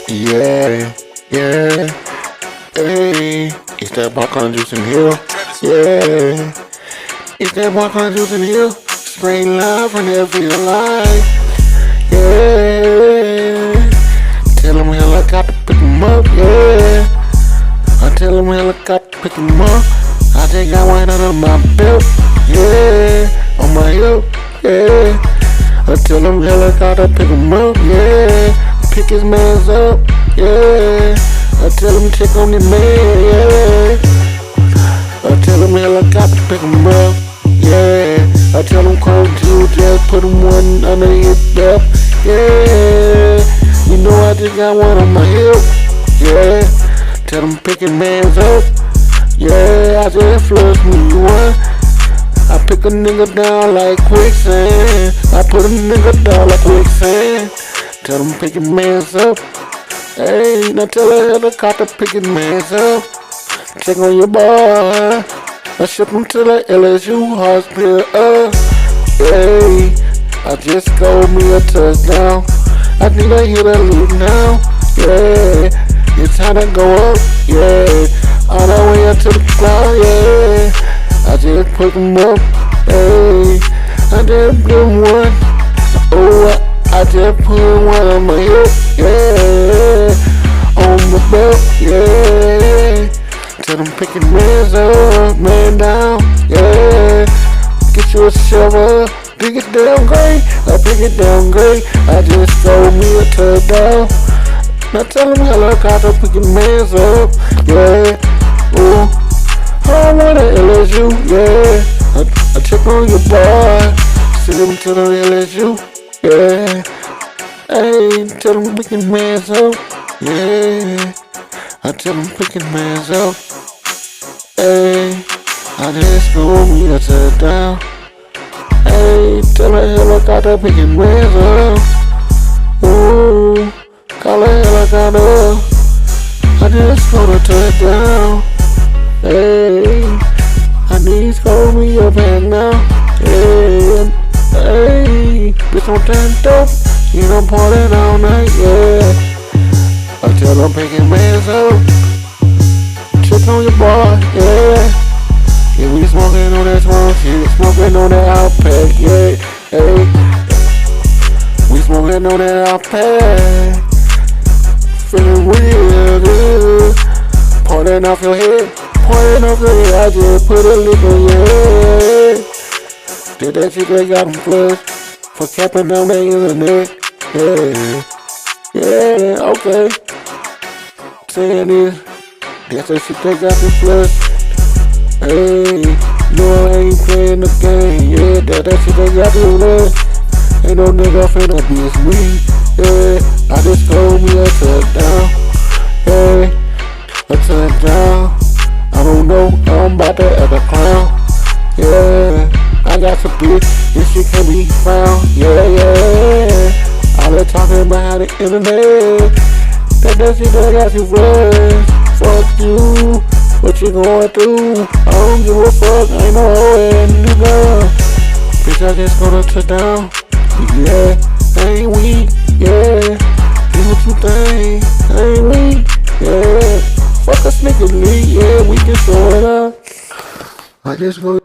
Yeah, yeah, hey, it's that boy Crumpjuice in here. Yeah, it's that boy Crumpjuice in here. Spraying love and it feel like. Yeah, tell him helicopter pick him up. Yeah, I tell him helicopter pick him up. I just got one under my belt. Yeah, on my hip. Yeah, I tell him helicopter pick him up. Yeah, pick his mans up. Yeah, I tell him check on the man. Yeah, I tell him helicopter pick him up. Yeah, I tell him Crumpjuice just put him one under his belt. Yeah, you know I just got one on my hip. Yeah, tell him pick his mans up. Yeah, I just flush me one. I pick a nigga down like quicksand. I put a nigga down like quicksand. Tell him pick his mans up. Hey, now tell a helicopter pick his mans up. Check on your boy. I ship him to the LSU hospital. Hey, I just scored me a touchdown. I think I hit a loop now. Yeah, it's time to go up. Yeah, all the way up to the cloud. Yeah, I just put him up. Hey, I just give him one. Oh, I just put one on my hip. Yeah, on my belt. Yeah, tell them pick your mans up, man down. Yeah, get you a shovel. Pick it down great. I pick it down great. I just throw me a touchdown. Now tell them helicopter pick your mans up. Yeah, ooh, I want a LSU. Yeah, I check on your boy. Send him to the LSU. Yeah, hey, tell them pick your mans up. Yeah, I tell them pick your mans up. Hey, I just throw me a touchdown. Hey, tell a helicopter pick your mans up. Ooh, call a helicopter. I just scored a touchdown. Hey, I need to score me a bag now. Hey, hey, bitch on turned up. You know, partying all night. Yeah, I tell them pick your mans up. Check on your boy. Yeah, yeah, we smoking on that small shit. Smoking on that outpack. Yeah, hey, we smoking on that outpack. Feeling real good. Pouring off your head. Pouring off your head. I just put a lick on your head. Did that shit that got them flushed. For capping on the internet. Yeah. Yeah, okay. Saying this. That's that shit that got them flushed. Hey, no, I ain't playing the game. Yeah, that shit that got them flushed. Ain't no nigga finna diss me. Yeah, I just scored me a touchdown. Yeah, a touchdown. I don't know, I'm about to act a clown. Yeah, I got some bitch, this shit can be found. Yeah, yeah, I been talking about the internet. That shit that got you flushed. Fuck you, what you going through? I don't give a fuck, I ain't no hoe nigga. Bitch, I just got a touchdown. Yeah, I ain't weak, yeah. Do what you think, I ain't weak, yeah. Fuck a nigga league, yeah, we can show it up. I just go.